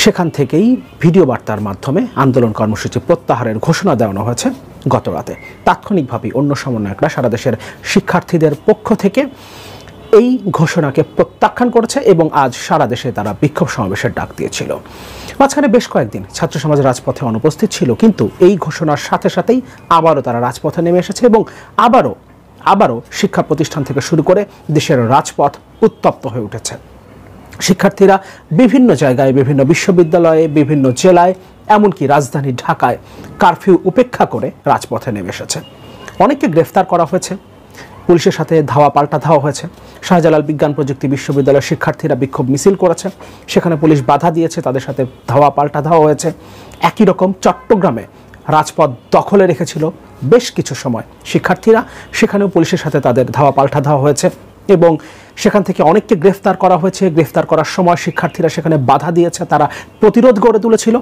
সেখান থেকেই ভিডিও বার্তার মাধ্যমে আন্দোলন কর্মসূচি প্রত্যাহারের ঘোষণা দেওয়ানো হয়েছে গত রাতে। তাৎক্ষণিকভাবেই অন্য সমন্বয়করা সারা দেশের শিক্ষার্থীদের পক্ষ থেকে এই ঘোষণাকে প্রত্যাখ্যান করেছে এবং আজ সারা দেশে তারা বিক্ষোভ সমাবেশের ডাক দিয়েছিল। মাঝখানে বেশ কয়েকদিন ছাত্র সমাজ রাজপথে অনুপস্থিত ছিল, কিন্তু এই ঘোষণার সাথে সাথেই আবারও তারা রাজপথে নেমে এসেছে এবং আবারও শিক্ষা প্রতিষ্ঠান থেকে শুরু করে দেশের রাজপথ উত্তপ্ত হয়ে উঠেছে। শিক্ষার্থীরা বিভিন্ন জায়গায়, বিভিন্ন বিশ্ববিদ্যালয়ে, বিভিন্ন জেলায়, এমনকি রাজধানী ঢাকায় কারফিউ উপেক্ষা করে রাজপথে নেমে এসেছে। অনেককে গ্রেফতার করা হয়েছে, পুলিশের সাথে ধাওয়া পাল্টা ধাওয়া হয়েছে। শাহজালাল বিজ্ঞান প্রযুক্তি বিশ্ববিদ্যালয়ের শিক্ষার্থীরা বিক্ষোভ মিছিল করেছে, সেখানে পুলিশ বাধা দিয়েছে, তাদের সাথে ধাওয়া পাল্টা ধাওয়া হয়েছে। একই রকম চট্টগ্রামে রাজপথ দখলে রেখেছিল বেশ কিছু সময় শিক্ষার্থীরা, সেখানেও পুলিশের সাথে তাদের ধাওয়া পাল্টা ধাওয়া হয়েছে এবং সেখান থেকে অনেককে গ্রেফতার করা হয়েছে। গ্রেফতার করার সময় শিক্ষার্থীরা সেখানে বাধা দিয়েছে, তারা প্রতিরোধ গড়ে তুলেছিল।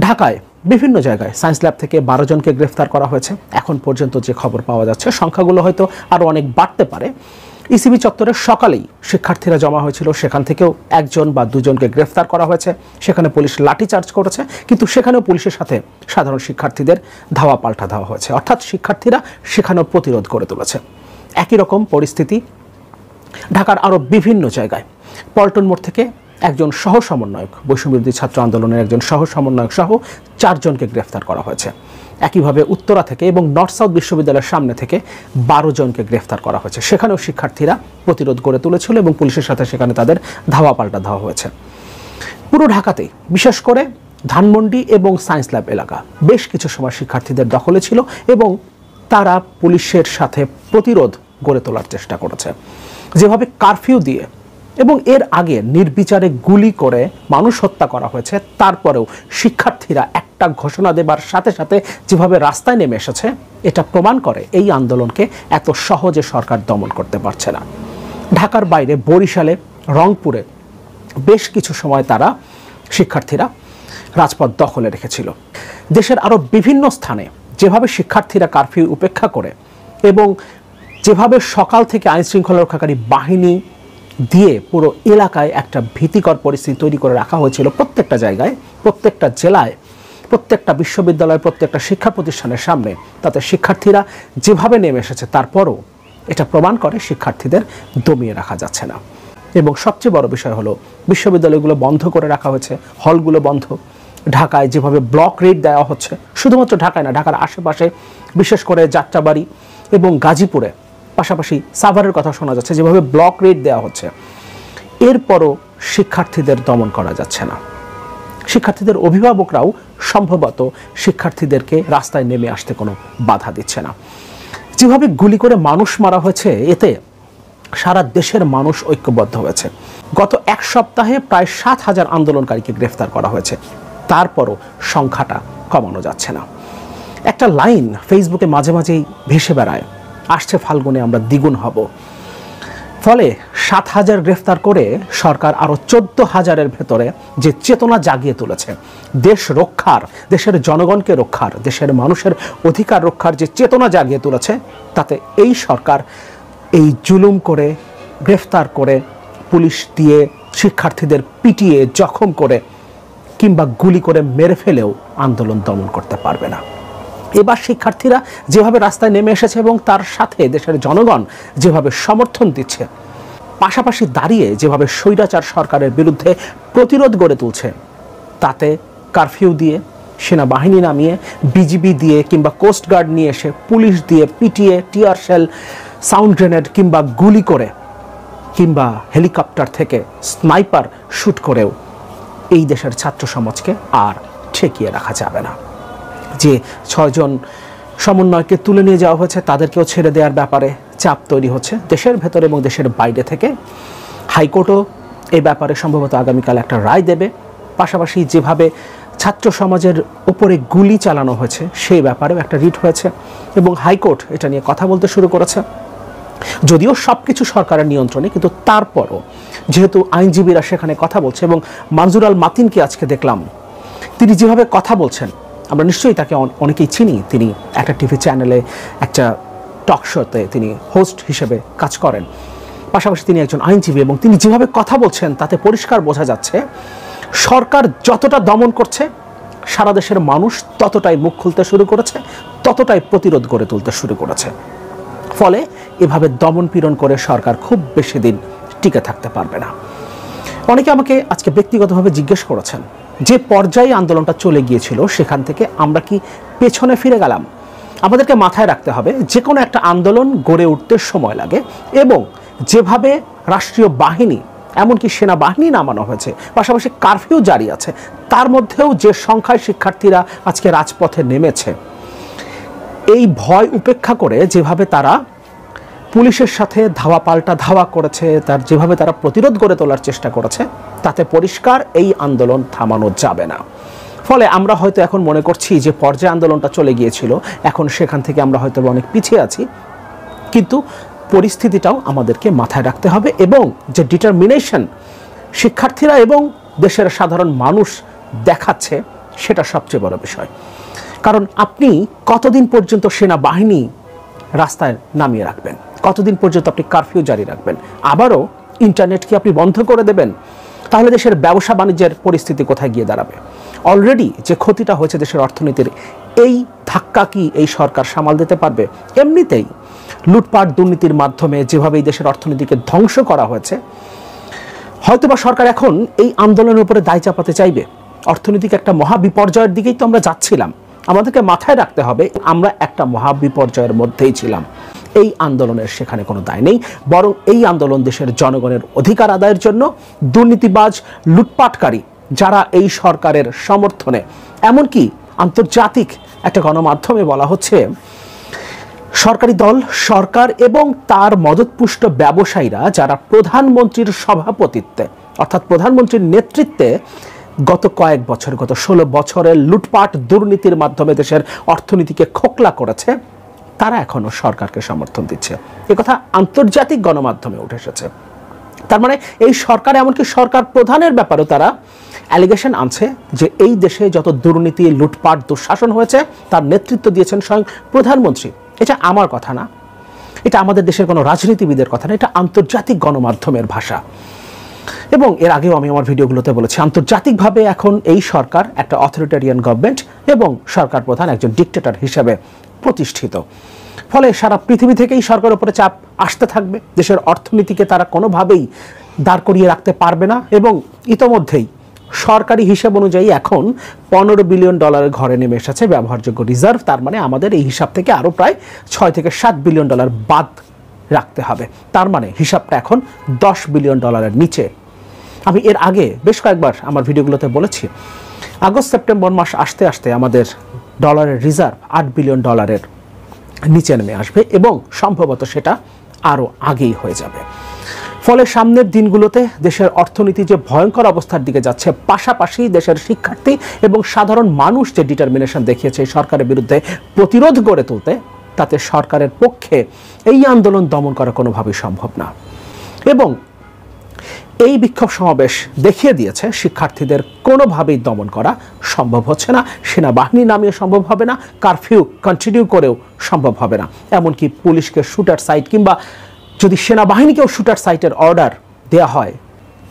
ঢাকায় বিভিন্ন জায়গায় সায়েন্স ল্যাব থেকে 12 জনকে গ্রেফতার করা হয়েছে। এখন পর্যন্ত যে খবর পাওয়া যাচ্ছে সংখ্যাগুলো হয়তো আরও অনেক বাড়তে পারে। ইসিবি চত্বরে সকালেই শিক্ষার্থীরা জমা হয়েছিল, সেখান থেকেও 1 জন বা 2 জনকে গ্রেফতার করা হয়েছে। সেখানে পুলিশ লাঠিচার্জ করেছে, কিন্তু সেখানেও পুলিশের সাথে সাধারণ শিক্ষার্থীদের ধাওয়া পাল্টা ধাওয়া হয়েছে, অর্থাৎ শিক্ষার্থীরা সেখানেও প্রতিরোধ গড়ে তুলেছে। একই রকম পরিস্থিতি ঢাকার আরও বিভিন্ন জায়গায়। পল্টন মোড় থেকে একজন সহ সমন্বয়ক, বৈষম্যবিরোধী ছাত্র আন্দোলনের একজন সহ সমন্বয়ক সহ 4 জনকে গ্রেফতার করা হয়েছে। একইভাবে উত্তরা থেকে এবং নর্থ সাউথ বিশ্ববিদ্যালয়ের সামনে থেকে 12 জনকে গ্রেফতার করা হয়েছে। সেখানেও শিক্ষার্থীরা প্রতিরোধ গড়ে তুলেছিল এবং পুলিশের সাথে সেখানে তাদের ধাওয়া পাল্টা ধাওয়া হয়েছে। পুরো ঢাকাতেই, বিশেষ করে ধানমন্ডি এবং সায়েন্স ল্যাব এলাকা বেশ কিছু সময় শিক্ষার্থীদের দখলে ছিল এবং তারা পুলিশের সাথে প্রতিরোধ গড়ে তোলার চেষ্টা করেছে। যেভাবে কারফিউ দিয়ে এবং এর আগে নির্বিচারে গুলি করে মানুষ হত্যা করা হয়েছে, তারপরেও শিক্ষার্থীরা একটা ঘোষণা দেবার সাথে সাথে যেভাবে রাস্তায় নেমে এসেছে, এটা প্রমাণ করে এই আন্দোলনকে এত সহজে সরকার দমন করতে পারছে না। ঢাকার বাইরে বরিশালে, রংপুরে বেশ কিছু সময় তারা শিক্ষার্থীরা রাজপথ দখলে রেখেছিল। দেশের আরও বিভিন্ন স্থানে যেভাবে শিক্ষার্থীরা কারফিউ উপেক্ষা করে এবং যেভাবে সকাল থেকে আইনশৃঙ্খলা রক্ষাকারী বাহিনী দিয়ে পুরো এলাকায় একটা ভীতিকর পরিস্থিতি তৈরি করে রাখা হয়েছিল, প্রত্যেকটা জায়গায়, প্রত্যেকটা জেলায়, প্রত্যেকটা বিশ্ববিদ্যালয়, প্রত্যেকটা শিক্ষা প্রতিষ্ঠানের সামনে, তাতে শিক্ষার্থীরা যেভাবে নেমে এসেছে, তারপরও এটা প্রমাণ করে শিক্ষার্থীদের দমিয়ে রাখা যাচ্ছে না। এবং সবচেয়ে বড় বিষয় হলো বিশ্ববিদ্যালয়গুলো বন্ধ করে রাখা হয়েছে, হলগুলো বন্ধ। ঢাকায় যেভাবে ব্লক রেট দেওয়া হচ্ছে, শুধুমাত্র ঢাকায় না, ঢাকার আশেপাশে বিশেষ করে যাত্রাবাড়ি এবং গাজীপুরে, পাশাপাশি সাভারের কথা শোনা যাচ্ছে, যেভাবে ব্লক রেট দেওয়া হচ্ছে, এরপরও শিক্ষার্থীদের দমন করা যাচ্ছে না। শিক্ষার্থীদের অভিভাবকরাও সম্ভবত শিক্ষার্থীদেরকে রাস্তায় নেমে আসতে কোনো বাধা দিচ্ছে না। যেভাবে গুলি করে মানুষ মারা হয়েছে, এতে সারা দেশের মানুষ ঐক্যবদ্ধ হয়েছে। গত 1 সপ্তাহে প্রায় 7,000 আন্দোলনকারীকে গ্রেফতার করা হয়েছে, তারপরও সংখ্যাটা কমানো যাচ্ছে না। একটা লাইন ফেসবুকে মাঝে মাঝেই ভেসে বেড়ায়, আসছে ফাল্গুনে আমরা দ্বিগুণ হব। ফলে 7,000 গ্রেফতার করে সরকার আরও 14,000-এর ভেতরে যে চেতনা জাগিয়ে তুলেছে, দেশ রক্ষার, দেশের জনগণকে রক্ষার, দেশের মানুষের অধিকার রক্ষার যে চেতনা জাগিয়ে তুলেছে, তাতে এই সরকার এই জুলুম করে, গ্রেফতার করে, পুলিশ দিয়ে শিক্ষার্থীদের পিটিয়ে জখম করে কিংবা গুলি করে মেরে ফেলেও আন্দোলন দমন করতে পারবে না। এবার শিক্ষার্থীরা যেভাবে রাস্তায় নেমে এসেছে এবং তার সাথে দেশের জনগণ যেভাবে সমর্থন দিচ্ছে, পাশাপাশি দাঁড়িয়ে যেভাবে স্বৈরাচার সরকারের বিরুদ্ধে প্রতিরোধ গড়ে তুলছে, তাতে কারফিউ দিয়ে, সেনাবাহিনী নামিয়ে, বিজিবি দিয়ে কিংবা কোস্টগার্ড নিয়ে এসে পুলিশ দিয়ে পিটিয়ে, টিয়ার শেল, সাউন্ড গ্রেনেড কিংবা গুলি করে কিংবা হেলিকপ্টার থেকে স্নাইপার শ্যুট করেও এই দেশের ছাত্র সমাজকে আর ঠেকিয়ে রাখা যাবে না। যে 6 জন সমন্বয়কে তুলে নিয়ে যাওয়া হয়েছে, তাদেরকেও ছেড়ে দেওয়ার ব্যাপারে চাপ তৈরি হচ্ছে দেশের ভেতরে এবং দেশের বাইরে থেকে। হাইকোর্টও এই ব্যাপারে সম্ভবত আগামীকাল একটা রায় দেবে। পাশাপাশি যেভাবে ছাত্র সমাজের উপরে গুলি চালানো হয়েছে, সেই ব্যাপারেও একটা রিট হয়েছে এবং হাইকোর্ট এটা নিয়ে কথা বলতে শুরু করেছে। যদিও সব কিছু সরকারের নিয়ন্ত্রণে, কিন্তু তারপরও যেহেতু আইনজীবীরা সেখানে কথা বলছে এবং মনজুর আল মাতিনকে আজকে দেখলাম, তিনি যেভাবে কথা বলছেন, আমরা নিশ্চয়ই তাকে অনেকেই চিনি। তিনি একটা টিভি চ্যানেলে একটা টক শোতে তিনি হোস্ট হিসেবে কাজ করেন। পাশাপাশি তিনি একজন আইনজীবী এবং তিনি যেভাবে কথা বলছেন তাতে পরিষ্কার বোঝা যাচ্ছে সরকার যতটা দমন করছে সারা দেশের মানুষ ততটাই মুখ খুলতে শুরু করেছে, ততটাই প্রতিরোধ গড়ে তুলতে শুরু করেছে। ফলে এভাবে দমন পীড়ন করে সরকার খুব বেশি দিন টিকে থাকতে পারবে না। অনেকে আমাকে আজকে ব্যক্তিগতভাবে জিজ্ঞেস করেছেন যে পর্যায়ে আন্দোলনটা চলে গিয়েছিল সেখান থেকে আমরা কি পেছনে ফিরে গেলাম? আমাদেরকে মাথায় রাখতে হবে যে কোনো একটা আন্দোলন গড়ে উঠতে সময় লাগে এবং যেভাবে রাষ্ট্রীয় বাহিনী এমনকি সেনাবাহিনী নামানো হয়েছে, পাশাপাশি কারফিউ জারি আছে, তার মধ্যেও যে সংখ্যায় শিক্ষার্থীরা আজকে রাজপথে নেমেছে, এই ভয় উপেক্ষা করে যেভাবে তারা পুলিশের সাথে ধাওয়া পাল্টা ধাওয়া করেছে, তার যেভাবে তারা প্রতিরোধ গড়ে তোলার চেষ্টা করেছে, তাতে পরিষ্কার এই আন্দোলন থামানো যাবে না। ফলে আমরা হয়তো এখন মনে করছি যে পর্যায়ে আন্দোলনটা চলে গিয়েছিল, এখন সেখান থেকে আমরা হয়তো অনেক পিছিয়ে আছি, কিন্তু পরিস্থিতিটাও আমাদেরকে মাথায় রাখতে হবে এবং যে ডিটারমিনেশন শিক্ষার্থীরা এবং দেশের সাধারণ মানুষ দেখাচ্ছে সেটা সবচেয়ে বড় বিষয়। কারণ আপনি কতদিন পর্যন্ত সেনাবাহিনী রাস্তায় নামিয়ে রাখবেন? কতদিন পর্যন্ত আপনি কারফিউ জারি রাখবেন? আবারও ইন্টারনেট কি আপনি বন্ধ করে দেবেন? তাহলে দেশের ব্যবসা বাণিজ্যের পরিস্থিতি কোথায় গিয়ে দাঁড়াবে? অলরেডি যে ক্ষতিটা হয়েছে দেশের অর্থনীতির, এই ধাক্কা কি এই সরকার সামাল দিতে পারবে? এমনিতেই লুটপাট দুর্নীতির মাধ্যমে যেভাবে এই দেশের অর্থনীতিকে ধ্বংস করা হয়েছে, হয়তোবা সরকার এখন এই আন্দোলনের উপরে দায় চাপাতে চাইবে। অর্থনৈতিক একটা মহাবিপর্যয়ের দিকেই তো আমরা যাচ্ছিলাম। আমাদেরকে মাথায় রাখতে হবে আমরা একটা মহাবিপর্যয়ের মধ্যেই ছিলাম। এই আন্দোলনের সেখানে কোনো দায় নেই, বরং এই আন্দোলন দেশের জনগণের অধিকার আদায়ের জন্য দুর্নীতিবাজ লুটপাটকারী যারা এই সরকারের সমর্থনে, এমনকি আন্তর্জাতিক একটা গণমাধ্যমে বলা হচ্ছে সরকারি দল, সরকার এবং তার মদতপুষ্ট ব্যবসায়ীরা যারা প্রধানমন্ত্রীর সভাপতিত্বে অর্থাৎ প্রধানমন্ত্রীর নেতৃত্বে গত কয়েক বছর, গত 16 বছরের লুটপাট দুর্নীতির মাধ্যমে দেশের অর্থনীতিকে খোকলা করেছে, তারা এখনো সরকারকে সমর্থন দিচ্ছে। একথা আন্তর্জাতিক গণমাধ্যমে উঠে এসেছে। তার মানে এই সরকার, এমনকি সরকার প্রধানের ব্যাপারেও তারা অ্যালিগেশন আনছে যে এই দেশে যত দুর্নীতি, লুটপাট, দুঃশাসন হয়েছে তার নেতৃত্ব দিয়েছেন স্বয়ং প্রধানমন্ত্রী। এটা আমার কথা না, এটা আমাদের দেশের কোনো রাজনীতিবিদের কথা না, এটা আন্তর্জাতিক গণমাধ্যমের ভাষা। এবং এর আগেও আমি আমার ভিডিওগুলোতে বলেছি আন্তর্জাতিকভাবে এখন এই সরকার একটা অথরিটেরিয়ান গভর্নমেন্ট এবং সরকার প্রধান একজন ডিক্টেটর হিসেবে প্রতিষ্ঠিত। ফলে সারা পৃথিবী থেকেই সরকারের উপরে চাপ আসতে থাকবে। দেশের অর্থনীতিকে তারা কোনোভাবেই দাঁড় করিয়ে রাখতে পারবে না এবং ইতোমধ্যেই সরকারি হিসাব অনুযায়ী এখন $15 বিলিয়ন ঘরে নেমে এসেছে ব্যবহারযোগ্য রিজার্ভ। তার মানে আমাদের এই হিসাব থেকে আরও প্রায় $6 থেকে $7 বিলিয়ন বাদ রাখতে হবে। তার মানে হিসাবটা এখন $10 বিলিয়ন নিচে। আমি এর আগে বেশ কয়েকবার আমার ভিডিওগুলোতে বলেছি আগস্ট সেপ্টেম্বর মাস আসতে আসতে আমাদের ডলারের রিজার্ভ $8 বিলিয়ন নিচে নেমে আসবে এবং সম্ভবত সেটা আরও আগেই হয়ে যাবে। ফলে সামনের দিনগুলোতে দেশের অর্থনীতি যে ভয়ঙ্কর অবস্থার দিকে যাচ্ছে, পাশাপাশি দেশের শিক্ষার্থী এবং সাধারণ মানুষ যে ডিটারমিনেশন দেখিয়েছে সরকারের বিরুদ্ধে প্রতিরোধ গড়ে তুলতে, তাতে সরকারের পক্ষে এই আন্দোলন দমন করা কোনোভাবেই সম্ভব না। এবং এই বিক্ষোভ সমাবেশ দেখিয়ে দিয়েছে শিক্ষার্থীদের কোনোভাবেই দমন করা সম্ভব হচ্ছে না, সেনাবাহিনী নামিয়ে সম্ভব হবে না, কারফিউ কন্টিনিউ করেও সম্ভব হবে না। এমনকি পুলিশকে শুটার সাইট কিংবা যদি সেনাবাহিনীকেও শুটার সাইটের অর্ডার দেয়া হয়,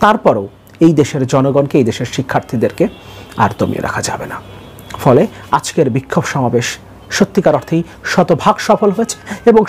তারপরেও এই দেশের জনগণকে, এই দেশের শিক্ষার্থীদেরকে আর দমিয়ে রাখা যাবে না। ফলে আজকের বিক্ষোভ সমাবেশ সত্যিকার অর্থেই শতভাগ সফল হয়েছে এবং